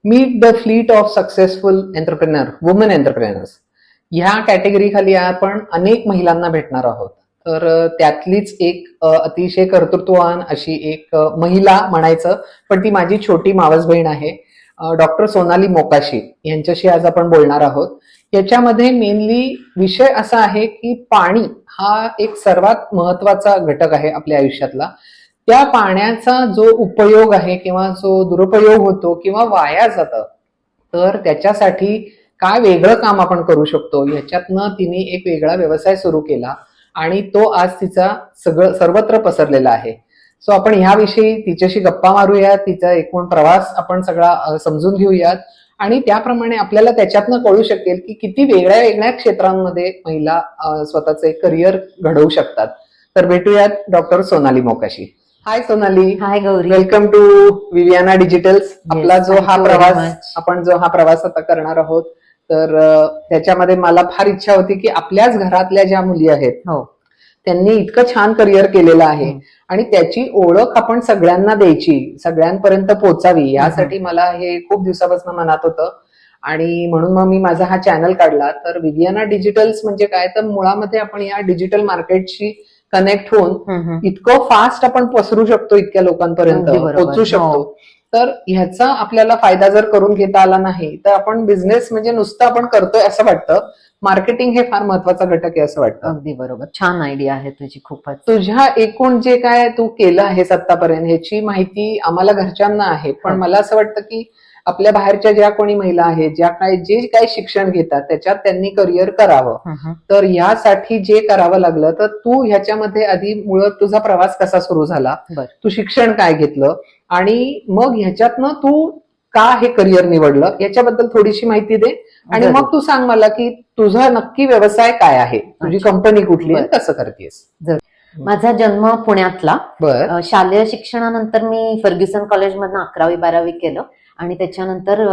Meet the fleet of successful entrepreneur, woman entrepreneurs. ह्या category खाली आपण अनेक महिलांना भेटणार आहोत. तर त्यातलीच एक अतिशय कर्तृत्ववान अशी एक महिला म्हणायचं, पण ती माझी छोटी मावस बहीण आहे. डॉक्टर सोनाली मोकाशी यांच्याशी आज आपण बोलणार आहोत. याच्यामध्ये मेनली विषय असा आहे की पाणी हा एक सर्वात महत्वाचा घटक आहे आपल्या आयुष्यातला. त्या पाण्याचा जो उपयोग आहे किंवा जो दुरुपयोग होतो किंवा वाया जातं, तर त्याच्यासाठी काय वेगळं काम आपण करू शकतो ह्याच्यातनं तिने एक वेगळा व्यवसाय सुरू केला आणि तो आज तिचा सर्वत्र पसरलेला आहे. सो आपण ह्याविषयी तिच्याशी गप्पा मारूयात, तिचा एकूण प्रवास आपण सगळा समजून घेऊयात आणि त्याप्रमाणे आपल्याला त्याच्यातनं कळू शकेल की किती वेगळ्या वेगळ्या क्षेत्रांमध्ये महिला स्वतःचं एक करिअर घडवू शकतात. तर भेटूयात doctor Sonali Mokashi. Hi Sonali. Hi Gauri. Welcome to Viviana digitals. आपला जो हा प्रवास आता करणार आहोत, तर त्याच्यामध्ये मला फार इच्छा होती की आपल्याच घरातल्या ज्या मुली आहेत त्यांनी इतकं छान करिअर केलेलं आहे आणि त्याची ओळख आपण सगळ्यांना द्यायची, सगळ्यांपर्यंत पोहोचावी, यासाठी मला हे खूप दिवसापासून मनात होतं आणि म्हणून मग मी माझा हा चॅनल काढला. तर विवियाना डिजिटल्स म्हणजे काय, तर मुळामध्ये आपण या डिजिटल मार्केटशी कनेक्ट होऊन इतकं फास्ट आपण पसरू शकतो, इतक्या लोकांपर्यंत पोहोचू शकतो. तर ह्याचा आपल्याला फायदा जर करून घेता आला नाही तर आपण बिझनेस म्हणजे नुसतं आपण करतोय असं वाटतं. मार्केटिंग हे फार महत्वाचा घटक आहे असं वाटतं. अगदी बरोबर. छान आयडिया आहे तुझी खूपच. तुझ्या एकूण जे काय तू केलं आहेस आतापर्यंत ह्याची माहिती आम्हाला घरच्यांना आहे, पण मला असं वाटतं की आपल्या बाहेरच्या ज्या कोणी महिला आहेत, जे काही शिक्षण घेतात त्याच्यात त्यांनी करिअर करावं. तर यासाठी जे करावं लागलं, तर तू ह्याच्यामध्ये आधी मुळात तुझा प्रवास कसा सुरू झाला, तू शिक्षण काय घेतलं आणि मग ह्याच्यातनं तू का हे करिअर निवडलं याच्याबद्दल थोडीशी माहिती दे आणि मग तू सांग मला की तुझा नक्की व्यवसाय काय आहे, तुझी कंपनी कुठली आहे, कसं करतेस. माझा जन्म पुण्यातला. शालेय शिक्षणानंतर मी फर्ग्युसन कॉलेजमधनं 11वी-12वी केलं आणि त्याच्यानंतर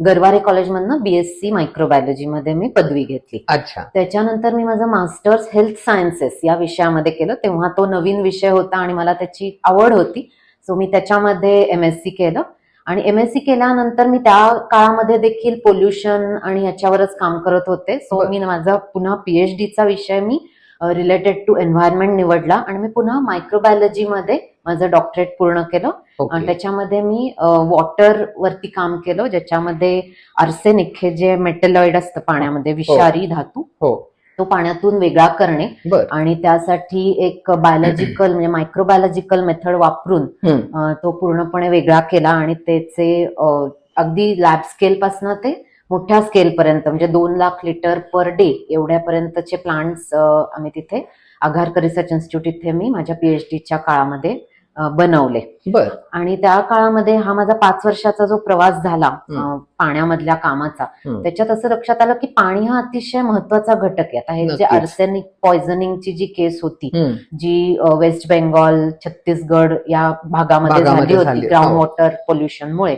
गरवारे कॉलेजमधनं बीएससी मायक्रोबायोलॉजी मध्ये मी पदवी घेतली. अच्छा. त्याच्यानंतर मी माझं मास्टर्स हेल्थ सायन्सेस या विषयामध्ये केलं. तेव्हा तो नवीन विषय होता आणि मला त्याची आवड होती, सो मी त्याच्यामध्ये एमएससी केलं आणि एमएससी केल्यानंतर मी त्या काळामध्ये देखील पोल्युशन आणि याच्यावरच काम करत होते. सो मी माझा पुन्हा पीएचडीचा विषय मी रिलेटेड टू एन्व्हायरमेंट निवडला आणि मी पुन्हा मायक्रोबायोलॉजी मध्ये माझं डॉक्टरेट पूर्ण केलं. आणि त्याच्यामध्ये मी वॉटर वरती काम केलं, ज्याच्यामध्ये आर्सेनिक हे जे मेटलॉइड असतं पाण्यामध्ये, विषारी धातू, तो पाण्यातून वेगळा करणे आणि त्यासाठी एक बायोलॉजिकल म्हणजे मायक्रोबायोलॉजिकल मेथड वापरून तो पूर्णपणे वेगळा केला आणि त्याचे अगदी लॅब स्केल पासून ते मोठ्या स्केल पर्यंत म्हणजे 2 लाख लिटर पर डे एवढ्यापर्यंतचे प्लांट्स आम्ही तिथे आघारकर रिसर्च इन्स्टिट्यूट इथे मी माझ्या पीएचडीच्या काळामध्ये बनवले. आणि त्या काळामध्ये हा माझा 5 वर्षाचा जो प्रवास झाला पाण्यामधल्या कामाचा, त्याच्यात असं लक्षात आलं की पाणी हा अतिशय महत्वाचा घटक आहे. आता हे जे आर्सेनिक पॉइझनिंगची जी केस होती, जी वेस्ट बेंगॉल, छत्तीसगड या भागामध्ये झाली होती ग्राउंड वॉटर पोल्युशनमुळे,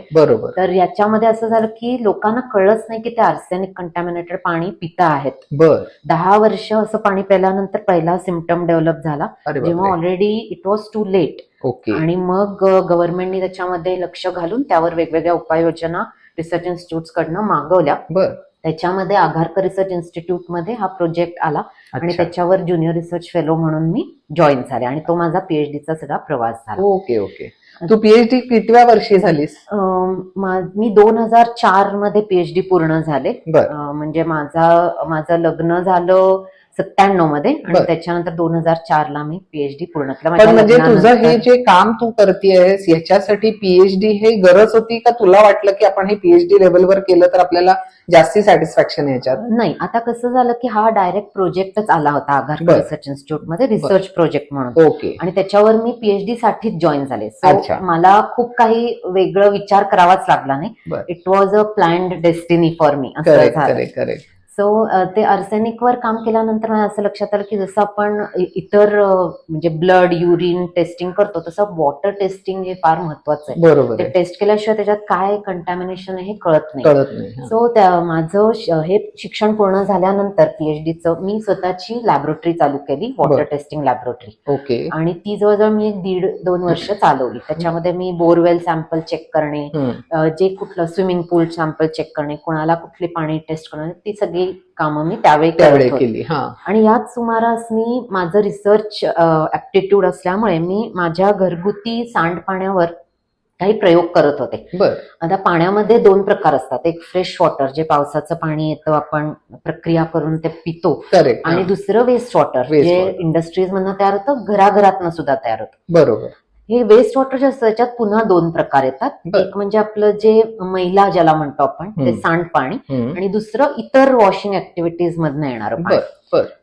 तर याच्यामध्ये असं झालं की लोकांना कळलंच नाही की ते आर्सेनिक कंटॅमिनेटेड पाणी पिता आहेत. 10 वर्ष असं पाणी प्यायल्यानंतर पहिला सिम्पटम डेव्हलप झाला, जेव्हा already it was too late. आणि मग गव्हर्नमेंटने त्याच्यामध्ये लक्ष घालून त्यावर वेगवेगळ्या उपाययोजना रिसर्च इन्स्टिट्यूट कडनं मागवल्या. त्याच्यामध्ये आघारकर रिसर्च इन्स्टिट्यूट मध्ये हा प्रोजेक्ट आला आणि त्याच्यावर ज्युनियर रिसर्च फेलो म्हणून मी जॉईन झाले आणि तो माझा पीएचडीचा सगळा प्रवास झाला. ओके. तू पीएचडी कितव्या वर्षी झालीस? मी 2004 मध्ये पीएचडी पूर्ण झाले. म्हणजे माझं लग्न झालं 97 मध्ये आणि त्याच्यानंतर 2004 ला मी पीएचडी पूर्ण केलं. म्हणजे तुझं हे जे काम तू करतेयस याच्यासाठी पीएचडी हे गरज होती का, तुला वाटलं की आपण हे पीएचडी लेवलवर केलं तर आपल्याला जास्ती सॅटिस्फॅक्शन याच्यात? नाही, आता कसं झालं की हा डायरेक्ट प्रोजेक्टच आला होता आघारकर रिसर्च इन्स्टिट्यूट मध्ये, रिसर्च प्रोजेक्ट म्हणून. आणि त्याच्यावर मी पीएचडी साठीच जॉईन झाले. सो मला खूप काही वेगळं विचार करावाच लागला नाही. It was a planned destiny for me असं झालं. सो ते आर्सेनिकवर काम केल्यानंतर मला असं लक्षात आलं की जसं आपण इतर म्हणजे ब्लड युरिन टेस्टिंग करतो तसं वॉटर टेस्टिंग हे फार महत्वाचं आहे. बरोबर ते आहे. टेस्ट केल्याशिवाय त्याच्यात काय कंटॅमिनेशन आहे हे कळत नाही. कळत नाही. हा. सो माझं हे शिक्षण पूर्ण झाल्यानंतर पीएचडीचं मी स्वतःची लॅबोरेटरी चालू केली, वॉटर बरं. Testing laboratory. ओके. आणि ती जवळजवळ मी 1.5-2 वर्ष चालवली. त्याच्यामध्ये मी बोरवेल सॅम्पल चेक करणे, जे कुठलं स्विमिंग पूल सॅम्पल चेक करणे, कोणाला कुठली पाणी टेस्ट करणे, ती सगळी कामं मी त्यावेळी करत होते. केली. हा. आणि याच सुमारास मी माझं रिसर्च ऍप्टिट्यूड असल्यामुळे मी माझ्या घरगुती सांडपाण्यावर काही प्रयोग करत होते. बर. आता पाण्यामध्ये 2 प्रकार असतात. एक फ्रेश वॉटर, जे पावसाचं पाणी येतं, आपण प्रक्रिया करून ते पितो. करेक्ट. आणि दुसरं वेस्ट वॉटर, जे इंडस्ट्रीज मधनं तयार होतं, घराघरातनं सुद्धा तयार होतं. बरोबर. हे वेस्ट वॉटर जे असतं त्याच्यात पुन्हा 2 प्रकार येतात. एक म्हणजे आपलं जे मैला ज्याला म्हणतो आपण, ते सांडपाणी, आणि दुसरं इतर वॉशिंग ऍक्टिव्हिटीज मधनं येणारं पाणी.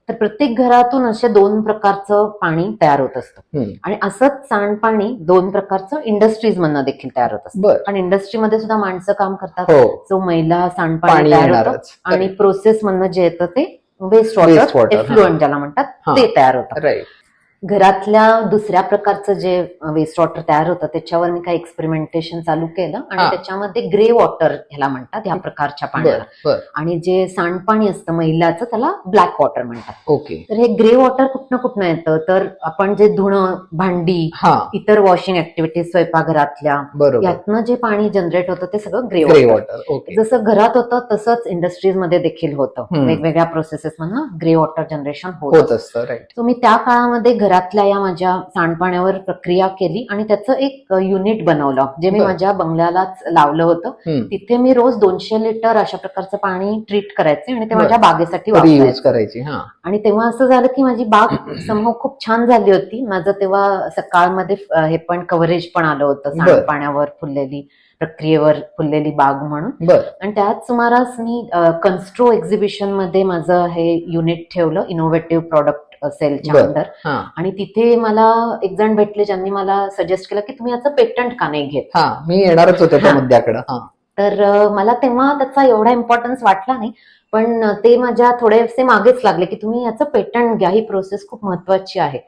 तर प्रत्येक घरातून असे 2 प्रकारचं पाणी तयार होत असतं. आणि असंच सांडपाणी 2 प्रकारचं इंडस्ट्रीज मधनं देखील तयार होत असतं. आणि इंडस्ट्रीमध्ये सुद्धा माणसं काम करतात, जो मैला सांडपाणी तयार होतं, आणि प्रोसेस मधनं जे येतं ते वेस्ट वॉटर, एफ्लुएंट ज्याला म्हणतात, ते तयार होतं. घरातल्या दुसऱ्या प्रकारचं जे वेस्ट वॉटर तयार होतं त्याच्यावर मी काही एक्सपेरिमेंटेशन चालू केलं, आणि त्याच्यामध्ये ग्रे वॉटर ह्याला म्हणतात, ह्या प्रकारच्या पाण्याला. आणि जे सांडपाणी असतं मैलाचं त्याला ब्लॅक वॉटर म्हणतात. ओके. तर हे ग्रे वॉटर कुठनं येतं, तर आपण जे धुणं, भांडी, इतर वॉशिंग ऍक्टिव्हिटीज स्वयंपाकघरातल्या, यातनं जे पाणी जनरेट होतं ते सगळं ग्रे वॉटर. जसं घरात होतं तसंच इंडस्ट्रीज मध्ये देखील होतं. वेगवेगळ्या प्रोसेसेस मधनं ग्रे वॉटर जनरेशन होत असतं. सो मी त्या काळामध्ये घरातल्या या माझ्या सांडपाण्यावर प्रक्रिया केली आणि त्याचं एक युनिट बनवलं, जे मी माझ्या बंगल्यालाच लावलं होतं. तिथे मी रोज 200 लिटर अशा प्रकारचं पाणी ट्रीट करायचे आणि ते माझ्या बागेसाठी वापरायचे. आणि तेव्हा असं झालं की माझी बाग समूह खूप छान झाली होती. माझं तेव्हा सकाळमध्ये हे पण कव्हरेज पण आलं होतं, सांडपाण्यावर फुललेली, प्रक्रियेवर फुललेली बाग म्हणून. आणि त्याच सुमारास मी कन्स्ट्रो एक्झिबिशन मध्ये माझं हे युनिट ठेवलं, इनोव्हेटिव्ह प्रॉडक्ट सेलच्या अंडर. आणि तिथे मला एक जण भेटले ज्यांनी मला सजेस्ट केलं की तुम्ही याचं पेटंट का नाही घेत. मी येणारच होते त्या मुद्द्याकडे. तर मला तेव्हा त्याचा एवढा इम्पॉर्टन्स वाटला नाही, पण ते माझ्या थोडेसे मागेच लागले की तुम्ही याचं पेटंट घ्या, ही प्रोसेस खूप महत्वाची आहे.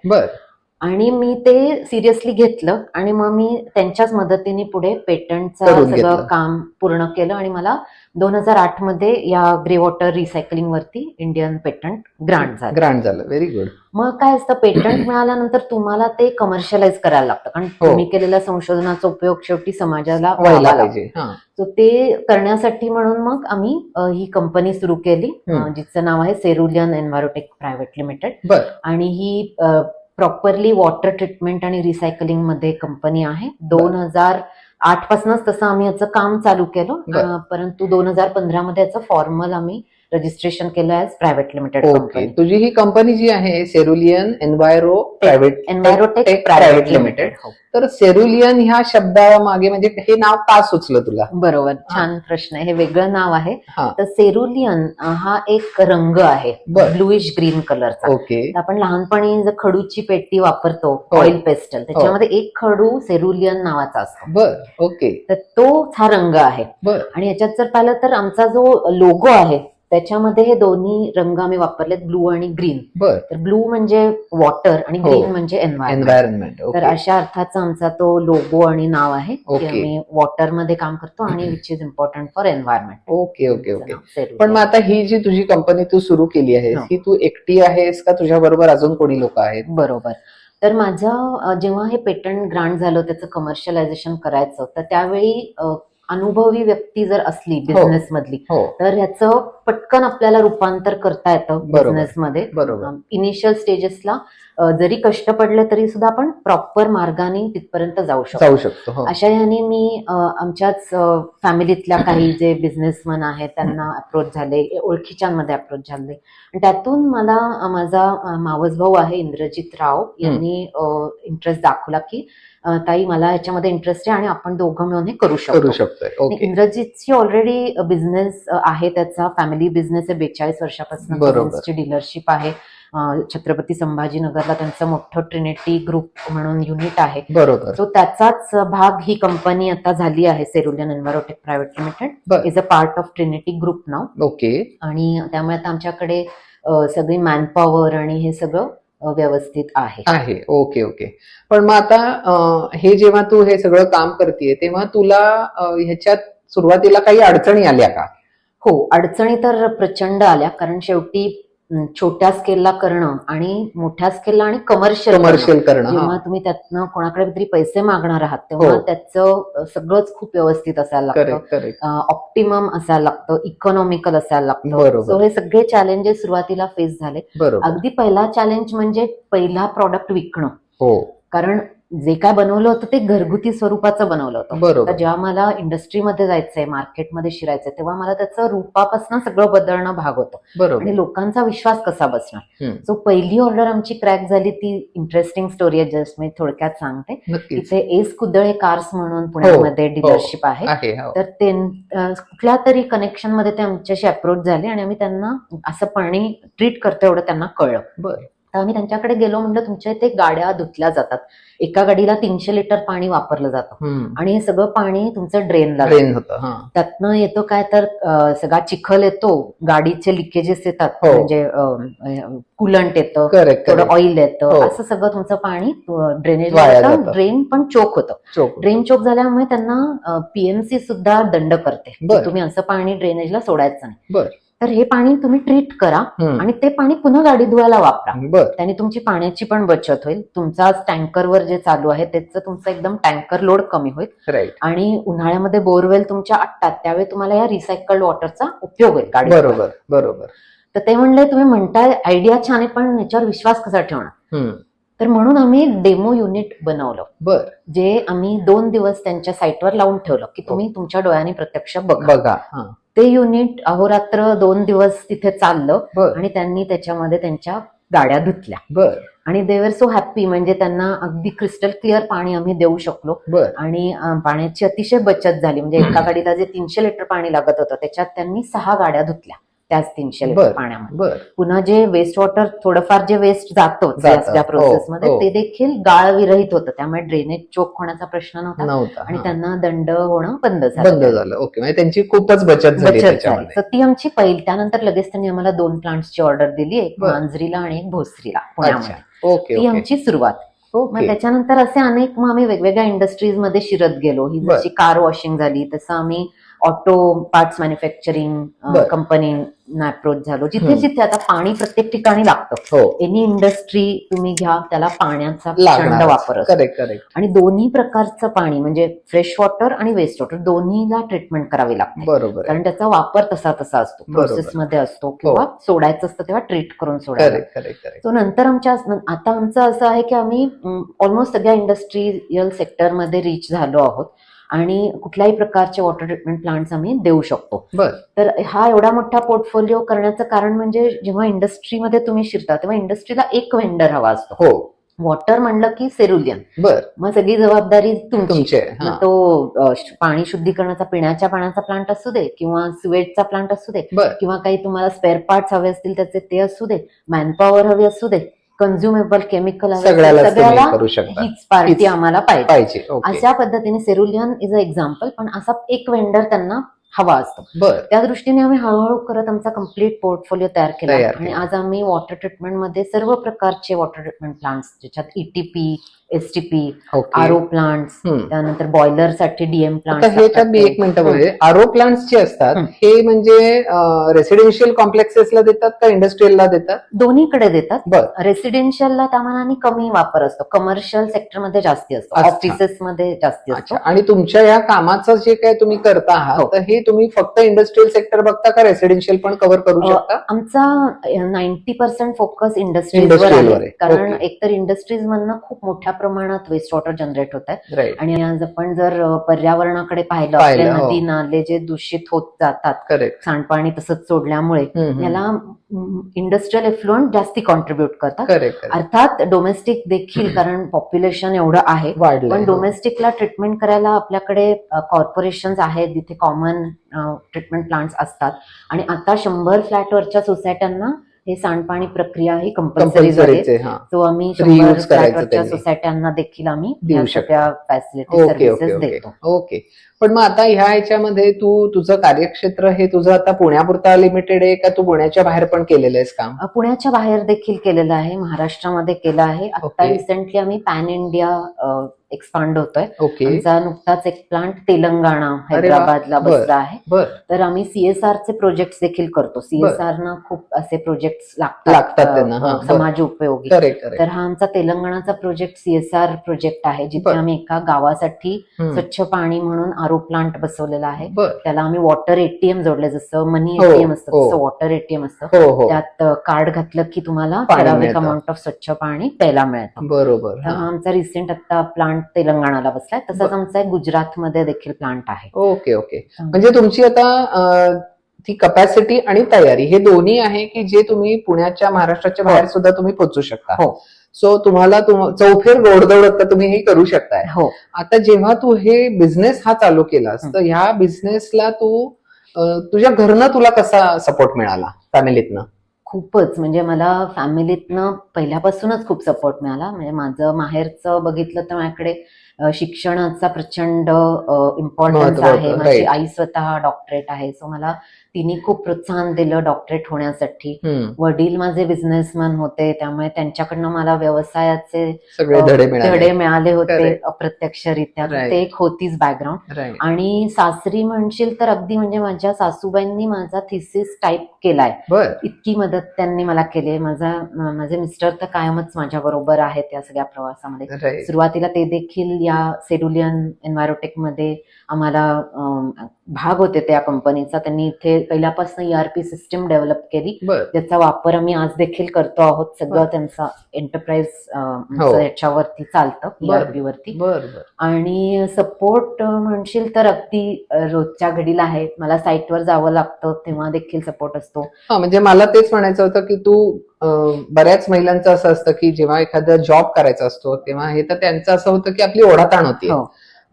आणि मी ते सिरियसली घेतलं, आणि मग मी त्यांच्याच मदतीने पुढे पेटंटचं सगळं काम पूर्ण केलं, आणि मला 2008 मध्ये या ग्रे वॉटर रिसायकलिंग वरती इंडियन पेटंट ग्रांट झालं. Very good. मग काय असतं, पेटंट मिळाल्यानंतर तुम्हाला ते कमर्शियलाइज करायला लागतं, कारण तुम्ही केलेल्या संशोधनाचा उपयोग शेवटी समाजाला व्हायला पाहिजे. तर ते करण्यासाठी म्हणून मग आम्ही ही कंपनी सुरू केली, जिचं नाव आहे सेरुलियन एन्व्हायरोटेक प्रायव्हेट लिमिटेड. आणि ही प्रॉपरली वॉटर ट्रीटमेंट आणि रिसायकलिंग मध्ये कंपनी आहे. 2008 पासूनच तसं आम्ही याचं काम चालू केलं, परंतु 2015 मध्ये याचं फॉर्मल आम्ही रजिस्ट्रेशन केलं ॲज प्रायव्हेट लिमिटेड कंपनी. तुझी ही कंपनी जी आहे सेरुलियन एन्व्हायरोटेक प्रायव्हेट लिमिटेड, तर सेरुलियन ह्या शब्दामागे म्हणजे हे नाव का सुचलं तुला? बरोबर, छान प्रश्न आहे. हे वेगळं नाव आहे. तर सेरुलियन हा एक रंग आहे, ब्लूइश ग्रीन कलरचा. आपण लहानपणी जर खडूची पेटी वापरतो, ऑइल पेस्टल, त्याच्यामध्ये एक खडू सेरुलियन नावाचा असतो. तर तोच हा रंग आहे. आणि याच्यात जर पाहिलं तर आमचा जो लोगो आहे त्याच्यामध्ये हे दोन्ही रंग आम्ही वापरलेत, ब्लू आणि ग्रीन. तर ब्लू म्हणजे वॉटर आणि ग्रीन म्हणजे एन्व्हायरमेंट. तर अशा अर्थाचा आमचा तो लोगो आणि नाव आहे की आम्ही वॉटर मध्ये काम करतो आणि which is important for environment. Okay. पण मग आता ही जी तुझी कंपनी तू सुरू केली आहेस, ही तू एकटी आहेस का तुझ्या बरोबर अजून कोणी लोक आहेत? बरोबर. तर माझं जेव्हा हे पेटंट ग्रांट झालं, त्याचं कमर्शियलायझेशन करायचं, तर त्यावेळी अनुभवी व्यक्ती जर असली बिझनेस मधली, तर ह्याचं पटकन आपल्याला रूपांतर करता येतं बिझनेसमध्ये. इनिशियल स्टेजेसला जरी कष्ट पडले तरी सुद्धा आपण प्रॉपर मार्गाने तिथपर्यंत जाऊ शकतो. अशा ह्याने मी आमच्याच फॅमिलीतल्या काही जे बिझनेसमन आहेत त्यांना अप्रोच झाले, ओळखीच्यांमध्ये अप्रोच झाले, आणि त्यातून मला माझा मावस भाऊ आहे इंद्रजित राव यांनी इंटरेस्ट दाखवला की ताई मला ह्याच्यामध्ये इंटरेस्ट आहे आणि आपण दोघं मिळून हे करू शकतो. इंद्रजितची ऑलरेडी बिझनेस आहे, त्याचा फॅमिली बिझनेस आहे, 42 वर्षापासून बिझनेसची डीलरशिप आहे, छत्रपती संभाजीनगरला त्यांचं मोठं ट्रिनिटी ग्रुप म्हणून युनिट आहे. बरोबर. सो त्याचाच भाग ही कंपनी आता झाली आहे. सेरुलियन एन्व्हायरोटेक प्रायव्हेट लिमिटेड बर. Is a part of Trinity group now. Okay. आणि त्यामुळे आता आमच्याकडे सगळी मॅनपॉवर आणि हे सगळं व्यवस्थित आहे. Okay okay. पण मग आता हे जेव्हा तू हे सगळं काम करतेय तेव्हा तुला ह्याच्यात सुरुवातीला काही अडचणी आल्या का? हो, अडचणी तर प्रचंड आल्या, कारण शेवटी छोट्या स्केलला करणं आणि मोठ्या स्केलला आणि कमर्शियल करणं, जेव्हा तुम्ही त्यातनं कोणाकडे तरी पैसे मागणार आहात तेव्हा त्याचं सगळंच खूप व्यवस्थित असायला लागतं, ऑप्टिमम असायला लागतं, इकॉनॉमिकल असायला लागतं. सो हे सगळे चॅलेंजेस सुरुवातीला फेस झाले. अगदी पहिला चॅलेंज म्हणजे पहिला प्रॉडक्ट विकणं. कारण जे काय बनवलं होतं ते घरगुती स्वरूपाचं बनवलं होतं. तर जेव्हा मला इंडस्ट्रीमध्ये जायचंय, मार्केटमध्ये शिरायचंय, तेव्हा मला त्याचं रूपापासून सगळं बदलणं भाग होतं आणि लोकांचा विश्वास कसा बसणार. सो पहिली ऑर्डर आमची क्रॅक झाली. ती इंटरेस्टिंग स्टोरी आहे, जस्ट मी थोडक्यात सांगते. तिथे एस कुदळे कार्स म्हणून पुण्यामध्ये डीलरशिप आहे. तर ते कुठल्या तरी कनेक्शन मध्ये ते आमच्याशी अप्रोच झाले आणि आम्ही त्यांना असं पाणी ट्रीट करतो एवढं त्यांना कळलं. तर आम्ही त्यांच्याकडे गेलो, म्हणलं तुमच्या इथे गाड्या धुतल्या जातात, एका गाडीला 300 लिटर पाणी वापरलं जातं आणि हे सगळं पाणी तुमचं ड्रेनला होतं. त्यातनं येतो काय तर सगळा चिखल येतो, गाडीचे लिकेजेस येतात, म्हणजे कुलंट येतं, थोडं ऑइल येतं, असं सगळं तुमचं पाणी ड्रेनेजला, ड्रेन पण चोक होतं. ड्रेन चोक झाल्यामुळे त्यांना पीएमसी सुद्धा दंड करते, तुम्ही असं पाणी ड्रेनेजला सोडायचं नाही. तर हे पाणी तुम्ही ट्रीट करा आणि ते पाणी पुन्हा गाडी धुवायला वापरा. त्याने तुमची पाण्याची पण बचत होईल, तुमचा टँकरवर जे चालू आहे त्याचं तुमचं एकदम टँकर लोड कमी होईल आणि उन्हाळ्यामध्ये बोरवेल तुमच्या आटतात त्यावेळी तुम्हाला या रिसायकल्ड वॉटरचा उपयोग होईल गाडी. बरोबर. तर ते म्हणले तुम्ही म्हणताय आयडिया छान आहे, पण याच्यावर विश्वास कसा ठेवणार. तर म्हणून आम्ही डेमो युनिट बनवलं, जे आम्ही 2 दिवस त्यांच्या साईटवर लावून ठेवलं की तुम्ही तुमच्या डोळ्यांनी प्रत्यक्ष बघा. ते युनिट अहोरात्र 2 दिवस तिथे चाललं आणि त्यांनी त्याच्यामध्ये त्यांच्या गाड्या धुतल्या आणि दे वर सो हॅप्पी. म्हणजे त्यांना अगदी क्रिस्टल क्लिअर पाणी आम्ही देऊ शकलो आणि पाण्याची अतिशय बचत झाली. म्हणजे एका गाडीला जे 300 लिटर पाणी लागत होतं त्याच्यात त्यांनी 6 गाड्या धुतल्या त्याच 300 लिटर पाण्यामध्ये. पुन्हा जे वेस्ट वॉटर थोडंफार जे वेस्ट जातो त्या प्रोसेसमध्ये ते देखील गाळ विरहित होतं, त्यामुळे ड्रेनेज चोक होण्याचा प्रश्न नव्हता आणि त्यांना दंड होणं बंद झालं. ओके, म्हणजे त्यांची खूपच बचत झाली. तर ती आमची पहिली. त्यानंतर लगेच त्यांनी आम्हाला 2 प्लांट्सची ऑर्डर दिली, एक मांजरीला आणि एक भोसरीला पुण्यामध्ये. ती आमची सुरुवात. मग त्याच्यानंतर असे अनेक मग आम्ही वेगवेगळ्या इंडस्ट्रीज मध्ये शिरत गेलो. ही जशी कार वॉशिंग झाली तसं आम्ही ऑटो पार्ट्स मॅन्युफॅक्चरिंग कंपनीना अप्रोच झालो. जिथे जिथे आता पाणी प्रत्येक ठिकाणी लागतं, एनी इंडस्ट्री तुम्ही घ्या त्याला पाण्याचा प्रचंड वापर असतो आणि दोन्ही प्रकारचं पाणी म्हणजे फ्रेश वॉटर आणि वेस्ट वॉटर दोन्हीला ट्रीटमेंट करावी लागते, कारण त्याचा वापर तसा असतो, प्रोसेसमध्ये असतो किंवा सोडायचं असतं तेव्हा ट्रीट करून सोडायचं. तो नंतर आता आमचं असं आहे की आम्ही ऑलमोस्ट सगळ्या इंडस्ट्रियल सेक्टरमध्ये रीच झालो आहोत आणि कुठल्याही प्रकारचे वॉटर ट्रीटमेंट प्लांट्स आम्ही देऊ शकतो. तर हा एवढा मोठा पोर्टफोलिओ करण्याचं कारण म्हणजे जेव्हा इंडस्ट्रीमध्ये तुम्ही शिरता तेव्हा इंडस्ट्रीला एक वेंडर हवा असतो. वॉटर म्हणलं की सेरुलियन, मग सगळी जबाबदारी तुमची. मग तो पाणी शुद्धीकरणाचा पिण्याच्या पाण्याचा प्लांट असू दे किंवा सिवेजचा प्लांट असू दे किंवा काही तुम्हाला स्पेअर पार्ट्स हवे असतील त्याचे ते असू दे, मॅनपॉवर हवी असू दे, कन्झ्युमेबल केमिकल सगळ्याला हीच पार्टी आम्हाला पाहिजे. अशा पद्धतीने सेरुलियन इज अ एक्झाम्पल, पण असा एक वेंडर त्यांना हवा असतो. त्या दृष्टीने आम्ही हळूहळू करत आमचा कम्प्लीट पोर्टफोलिओ तयार केला आणि आज आम्ही वॉटर ट्रीटमेंटमध्ये सर्व प्रकारचे वॉटर ट्रीटमेंट प्लांट्स, ज्याच्यात ईटीपी, एसटीपी, आरओ प्लांट्स, त्यानंतर बॉयलरसाठी डीएम प्लांट. मी एक मिनिट, आरओ प्लांट्स जे असतात हे म्हणजे रेसिडेन्शियल कॉम्प्लेक्सेसला देतात का इंडस्ट्रीयलला देतात? दोन्हीकडे देतात. रेसिडेन्शियलला त्यामानाने कमी वापर असतो, कमर्शियल सेक्टरमध्ये जास्ती असतो, ऑफिसेसमध्ये जास्ती असतो. आणि तुमच्या या कामाचं जे काय तुम्ही करता आहात तर हे तुम्ही फक्त इंडस्ट्रियल सेक्टर बघता का रेसिडेन्शियल पण कव्हर करू शकता? आमचा 90% फोकस इंडस्ट्रीजवर आहे, कारण एकतर इंडस्ट्रीज मधनं खूप मोठ्या प्रमाणात वेस्ट वॉटर जनरेट होत आहे आणि आज आपण जर पर्यावरणाकडे पाहिलं, आपले नदी नाले जे दूषित होत जातात सांडपाणी तसंच सोडल्यामुळे, याला इंडस्ट्रियल एफ्लुएंट जास्ती कॉन्ट्रीब्युट करतात. अर्थात डोमेस्टिक देखील, कारण पॉप्युलेशन एवढं आहे, पण डोमेस्टिकला ट्रीटमेंट करायला आपल्याकडे कॉर्पोरेशन्स आहेत जिथे कॉमन ट्रीटमेंट प्लांट्स असतात आणि आता 100 फ्लॅटवरच्या सोसायट्यांना हे सांडपाणी प्रक्रिया ही कंपल्सरी झाली. कंपल्सरीचे हा तो आम्ही Reuse 100 करायचं फ्लॅटवरच्या त्यांनी. सोसायट्यांना देखील आम्ही देऊ या शकतो. सगळ्या facility okay okay services okay देतो. ओके. पण मग आता ह्या ह्याच्यामध्ये तुझं कार्यक्षेत्र हे तुझं आता पुण्यापुरता लिमिटेड आहे का तू पुण्याच्या बाहेर पण केलेलं आहेस काम? पुण्याच्या बाहेर देखील केलेलं आहे, महाराष्ट्रामध्ये केलं आहे. आता ओके. रिसेंटली आम्ही पॅन इंडिया एक्सपांड होतोय. ओके. आमचा नुकताच एक प्लांट तेलंगणा हैदराबादला बर. बसला आहे. बर. तर आम्ही CSR चे प्रोजेक्ट देखील करतो. CSR ना खूप असे प्रोजेक्ट लागतात त्यांना. हा, बर. समाज उपयोगी. Correct correct. तर हा आमचा तेलंगणाचा प्रोजेक्ट CSR प्रोजेक्ट आहे, जिथे बर. आम्ही एका गावासाठी हम्म. स्वच्छ पाणी म्हणून RO प्लांट बसवलेला आहे. बर. त्याला आम्ही वॉटर ATM जोडले, जसं मनी हो, ATM असतं हो. तसं वॉटर ATM असतं. हो हो त्यात कार्ड घातलं की तुम्हाला पाणी ठराविक मिळतं. अमाऊंट ऑफ स्वच्छ पाणी प्यायला मिळतं. बरोबर. तर हा हा. आमचा रिसेंट आता प्लांट तेलंगणाला बसलाय. तसंच बर. आमचा एक गुजरातमध्ये देखील प्लांट आहे. Okay okay. म्हणजे तुमची आता ती कपॅसिटी आणि तयारी हे दोन्ही आहे की जे तुम्ही पुण्याच्या महाराष्ट्राच्या बाहेर सुद्धा तुम्ही पोहोचू शकता. हो सो तुम्हाला चौफेर गोडदौड आता तुम्ही हे करू शकताय. हो. आता जेव्हा तू हे बिझनेस हा चालू केलास तर ह्या बिझनेसला तुझ्या घरनं तुला कसा सपोर्ट मिळाला फॅमिलीतनं? खूपच, म्हणजे मला फॅमिलीतनं पहिल्यापासूनच खूप सपोर्ट मिळाला. म्हणजे माझं माहेरचं बघितलं तर माझ्याकडे शिक्षणाचा प्रचंड इम्पॉर्टन्स महत्त्व आहे. होतं, माझी right. आई स्वतः डॉक्टरेट आहे, सो मला तिने खूप प्रोत्साहन दिलं डॉक्टरेट होण्यासाठी. हम्म. वडील माझे बिझनेसमॅन होते, त्यामुळे त्यांच्याकडनं मला व्यवसायाचे सगळे धडे मिळाले. धडे मिळाले होते Correct. अप्रत्यक्षरित्या. Right. ते एक होतीच बॅकग्राऊंड. राईट. आणि सासरी म्हणशील तर अगदी म्हणजे माझ्या सासूबाईंनी माझा थिसिस टाईप केलाय, बर. इतकी मदत त्यांनी मला केली. माझे मिस्टर तर कायमच माझ्या बरोबर आहेत या सगळ्या प्रवासामध्ये. राईट. सुरुवातीला ते देखील या सेरुलियन एन्व्हायरोटेक मध्ये आम्हाला भाग होते त्या कंपनीचा. त्यांनी इथे पहिल्यापासून ERP सिस्टीम डेव्हलप केली, बर. ज्याचा वापर आम्ही आज देखील करतो आहोत. सगळं त्यांचा एंटरप्राइज हो. याच्यावरती चालतं, बर. ERP वरती. बर बर. आणि सपोर्ट म्हणशील तर अगदी रोजच्या घडीला आहे. मला साईटवर जावं लागतं तेव्हा देखील सपोर्ट असतो. हा म्हणजे मला तेच म्हणायचं होतं की बऱ्याच महिलांचं असं असतं की जेव्हा एखादा जॉब करायचा असतो तेव्हा हे तर त्यांचं असं होतं की आपली ओढाताण होती. हो.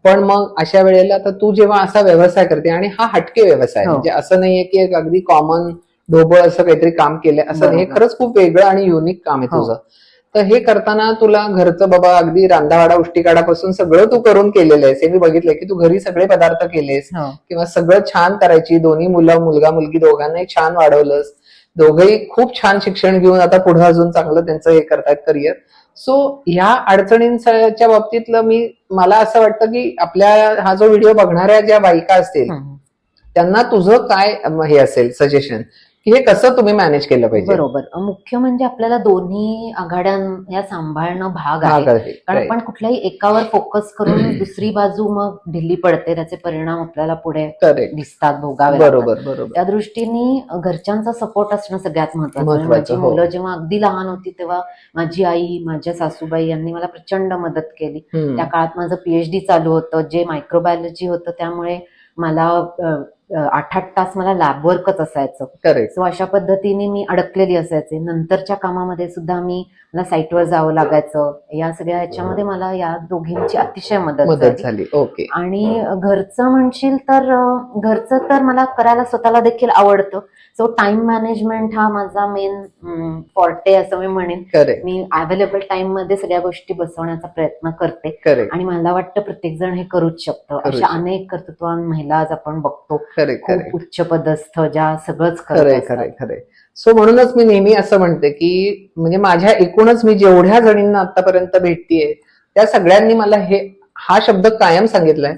पण मग अशा वेळेला तर तू जेव्हा असा व्यवसाय करते आणि हा हटके व्यवसाय हो. म्हणजे असं नाहीये की एक अगदी कॉमन ढोबळ असं काहीतरी काम केलंय असं नाही. हे बरोबर. खरंच खूप वेगळं आणि युनिक काम आहे हो. तुझं. तर हे करताना तुला घरचं बाबा अगदी रांधावाडा उष्टीकाडापासून सगळं तू करून केलेलं आहेस. हे मी बघितलंय की तू घरी सगळे पदार्थ केलेस हो. किंवा सगळं छान करायची. दोन्ही मुलगा मुलगी दोघांनाही छान वाढवलंस. दोघंही खूप छान शिक्षण घेऊन आता पुढे अजून चांगलं त्यांचं हे करतायत करिअर. सो ह्या अडचणींच्या बाबतीतलं मला असं वाटतं की आपल्या हा जो व्हिडिओ बघणाऱ्या ज्या बायका असतील त्यांना तुझं काय हे असेल सजेशन की हे कसं तुम्ही मॅनेज केलं पाहिजे? बरोबर. मुख्य म्हणजे आपल्याला दोन्ही आघाड्या ह्या सांभाळणं भाग आहे. कारण Right. आपण कुठल्याही एकावर फोकस करून दुसरी बाजू मग ढिली पडते, त्याचे परिणाम आपल्याला पुढे Correct. दिसतात, भोगावे लागतात. बरोबर बरोबर. त्या दृष्टीने घरच्यांचा सपोर्ट असणं सगळ्यात महत्वाचं. माझी महत्वाचं, हो. मुलं जेव्हा अगदी लहान होती तेव्हा माझी आई, माझ्या सासूबाई यांनी मला प्रचंड मदत केली. हम्म. त्या काळात माझं PhD चालू होतं, जे मायक्रोबायोलॉजी होतं, त्यामुळे मला 8-8 तास मला लॅबवर्कच असायचं. करेक्ट. सो अशा पद्धतीने मी अडकलेली असायचे. नंतरच्या कामामध्ये सुद्धा मला साईटवर जावं लागायचं. या सगळ्या ह्याच्यामध्ये मला या दोघींची अतिशय मदत झाली. झाली. ओके. आणि घरचं म्हणशील तर घरचं तर मला करायला स्वतःला देखील आवडतं. सो टाइम मॅनेजमेंट हा माझा मेन फॉर्टे असं मी म्हणेन. करेक्ट. मी अवेलेबल टाइम मध्ये सगळ्या गोष्टी बसवण्याचा प्रयत्न करते. करेक्ट. आणि मला वाटतं प्रत्येक जण हे करूच शकतं. करूच अशा शकतं. अनेक कर्तृत्ववान महिला आज आपण बघतो, करेक्ट खूप करेक्ट. उच्च पदस्थ, ज्या सगळंच खरंय करत असतात. खरंय खरंय. सो म्हणूनच मी नेहमी असं म्हणते की म्हणजे माझ्या एकूणच मी जेवढ्या जणींना आतापर्यंत भेटतीये त्या सगळ्यांनी मला हा शब्द कायम सांगितलाय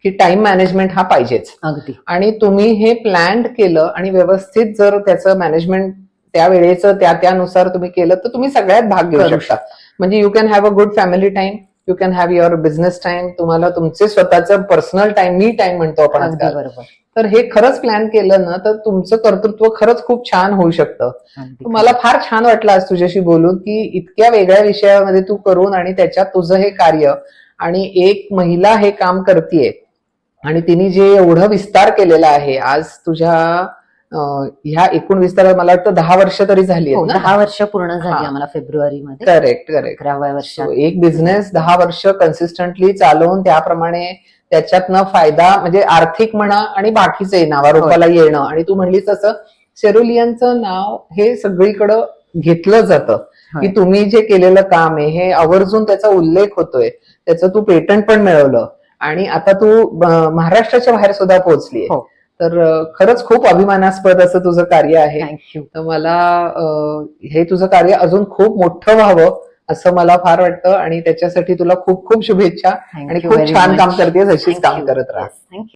की टाइम मॅनेजमेंट हा पाहिजेच. अगदी. आणि तुम्ही हे प्लॅन्ड केलं आणि व्यवस्थित जर त्याचं मॅनेजमेंट त्या वेळेचं त्यानुसार तुम्ही केलं तर तुम्ही सगळ्यात भाग घेऊ करू शकता. म्हणजे you can have a good family time, you can have your business time, तुम्हाला तुमचे स्वतःचं पर्सनल टाइम, मी टाइम म्हणतो आपण अगदी आजकाल. बरोबर. तर हे खरंच प्लॅन केलं ना तर तुमचं कर्तृत्व खरंच खूप छान होऊ शकतं. अगदी. मला फार छान वाटलं आज तुझ्याशी बोलून की इतक्या वेगळ्या विषयामध्ये तू करून आणि त्याच्यात तुझं हे कार्य आणि एक महिला हे काम करतीये आणि तिने जे एवढं विस्तार केलेला आहे आज तुझ्या ह्या एकूण विस्तारात मला वाटतं 10 वर्ष तरी झाली आहेत ना? 10 वर्ष पूर्ण झाली हा. आम्हाला फेब्रुवारीमध्ये. Correct correct. 11व्या वर्षात. एक बिझनेस 10 वर्ष कन्सिस्टंटली चालवून त्याप्रमाणे त्याच्यातनं फायदा म्हणजे आर्थिक म्हणा आणि बाकीचे नावारूपाला येणं आणि तू म्हणलीस तसं सेरुलियनचं नाव हे सगळीकडं घेतलं जातं होय. की तुम्ही जे केलेलं काम आहे हे आवर्जून त्याचा उल्लेख होतोय, त्याचं तू पेटंट पण मिळवलं आणि आता तू महाराष्ट्राच्या बाहेर सुद्धा पोहोचलीये. हो. तर खरंच खूप अभिमानास्पद असं तुझं कार्य आहे. थँक्यू. तर मला हे तुझं कार्य अजून खूप मोठं व्हावं असं मला फार वाटतं आणि त्याच्यासाठी तुला खूप खूप शुभेच्छा आणि खूप छान काम करतेस, अशीच काम करत राहा. थँक्यू.